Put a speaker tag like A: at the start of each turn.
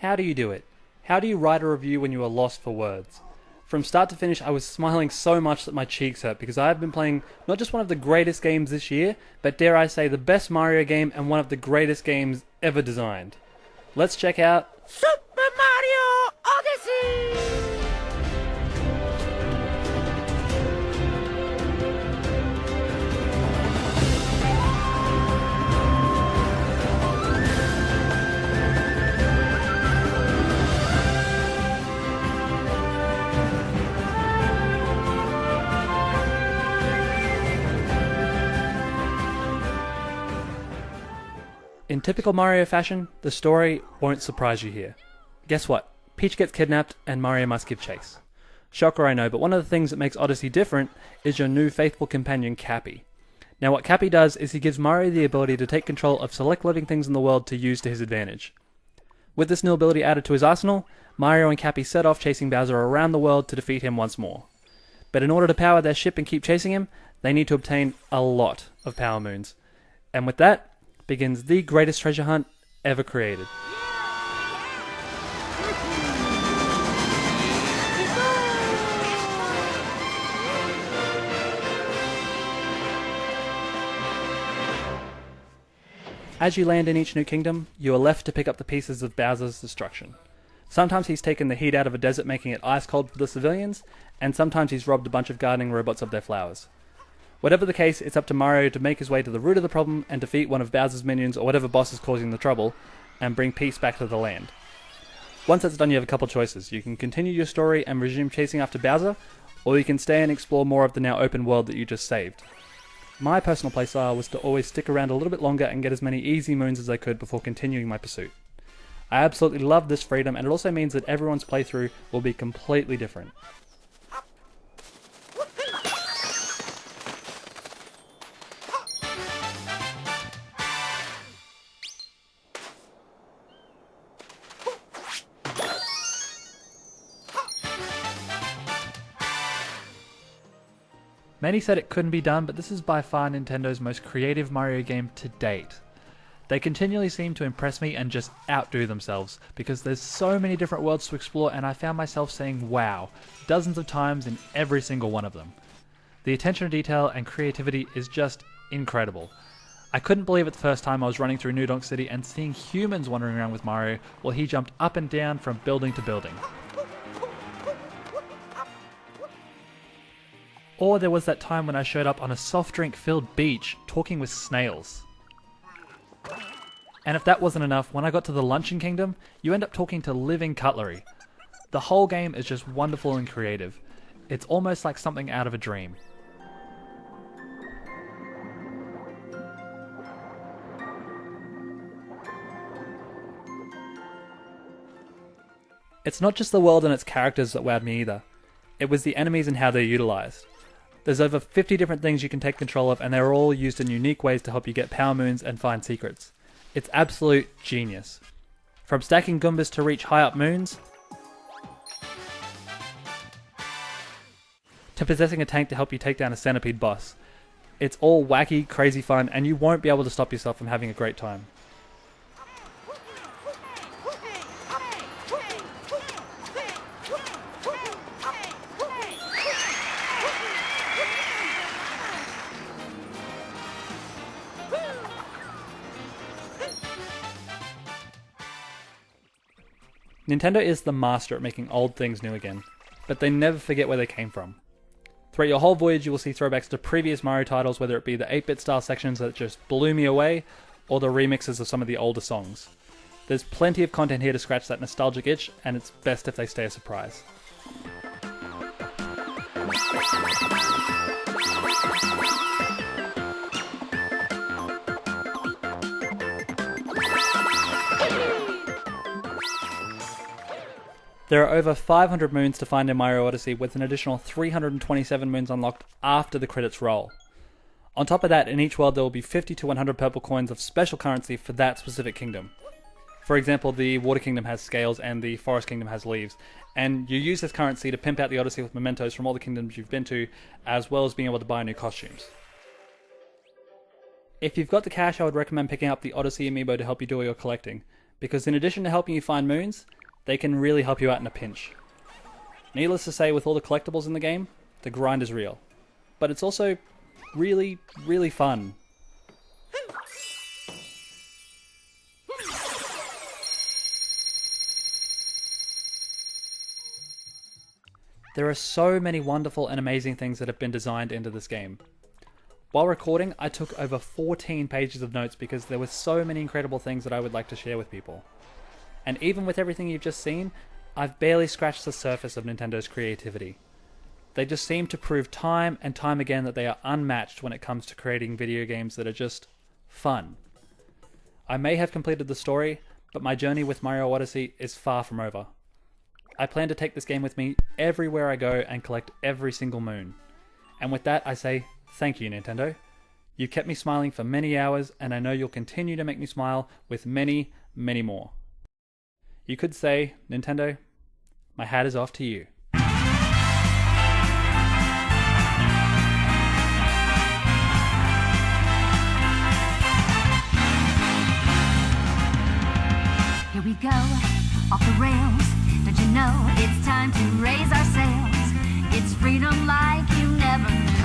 A: How do you do it? How do you write a review when you are lost for words? From start to finish, I was smiling so much that my cheeks hurt because I have been playing not just one of the greatest games this year, but dare I say the best Mario game and one of the greatest games ever designed. Let's check out
B: Super Mario Odyssey!
A: In typical Mario fashion, the story won't surprise you here. Guess what? Peach gets kidnapped and Mario must give chase. Shocker, I know, but one of the things that makes Odyssey different is your new faithful companion, Cappy. Now what Cappy does is he gives Mario the ability to take control of select living things in the world to use to his advantage. With this new ability added to his arsenal, Mario and Cappy set off chasing Bowser around the world to defeat him once more. But in order to power their ship and keep chasing him, they need to obtain a lot of power moons. And with that, begins the greatest treasure hunt ever created. As you land in each new kingdom, you are left to pick up the pieces of Bowser's destruction. Sometimes he's taken the heat out of a desert, making it ice cold for the civilians, and sometimes he's robbed a bunch of gardening robots of their flowers. Whatever the case, it's up to Mario to make his way to the root of the problem and defeat one of Bowser's minions or whatever boss is causing the trouble, and bring peace back to the land. Once that's done, you have a couple choices. You can continue your story and resume chasing after Bowser, or you can stay and explore more of the now open world that you just saved. My personal playstyle was to always stick around a little bit longer and get as many easy moons as I could before continuing my pursuit. I absolutely love this freedom, and it also means that everyone's playthrough will be completely different. Many said it couldn't be done, but this is by far Nintendo's most creative Mario game to date. They continually seem to impress me and just outdo themselves, because there's so many different worlds to explore and I found myself saying wow dozens of times in every single one of them. The attention to detail and creativity is just incredible. I couldn't believe it the first time I was running through New Donk City and seeing humans wandering around with Mario while he jumped up and down from building to building. Or there was that time when I showed up on a soft drink filled beach talking with snails. And if that wasn't enough, when I got to the Luncheon Kingdom, you end up talking to living cutlery. The whole game is just wonderful and creative. It's almost like something out of a dream. It's not just the world and its characters that wowed me either. It was the enemies and how they're utilised. There's over 50 different things you can take control of, and they're all used in unique ways to help you get power moons and find secrets. It's absolute genius. From stacking Goombas to reach high up moons, to possessing a tank to help you take down a centipede boss. It's all wacky, crazy fun, and you won't be able to stop yourself from having a great time. Nintendo is the master at making old things new again, but they never forget where they came from. Throughout your whole voyage you will see throwbacks to previous Mario titles, whether it be the 8-bit style sections that just blew me away, or the remixes of some of the older songs. There's plenty of content here to scratch that nostalgic itch, and it's best if they stay a surprise. There are over 500 moons to find in Mario Odyssey, with an additional 327 moons unlocked after the credits roll. On top of that, in each world there will be 50 to 100 purple coins of special currency for that specific kingdom. For example, the Water Kingdom has scales and the Forest Kingdom has leaves, and you use this currency to pimp out the Odyssey with mementos from all the kingdoms you've been to, as well as being able to buy new costumes. If you've got the cash, I would recommend picking up the Odyssey amiibo to help you do all your collecting. because in addition to helping you find moons, they can really help you out in a pinch. Needless to say, with all the collectibles in the game, the grind is real. But it's also really, really fun. There are so many wonderful and amazing things that have been designed into this game. While recording, I took over 14 pages of notes because there were so many incredible things that I would like to share with people. And even with everything you've just seen, I've barely scratched the surface of Nintendo's creativity. They just seem to prove time and time again that they are unmatched when it comes to creating video games that are just fun. I may have completed the story, but my journey with Mario Odyssey is far from over. I plan to take this game with me everywhere I go and collect every single moon. And with that, I say thank you, Nintendo. You've kept me smiling for many hours, and I know you'll continue to make me smile with many, many more. You could say, Nintendo, my hat is off to you.
C: Here we go, off the rails. Don't you know it's time to raise our sails? It's freedom like you never knew.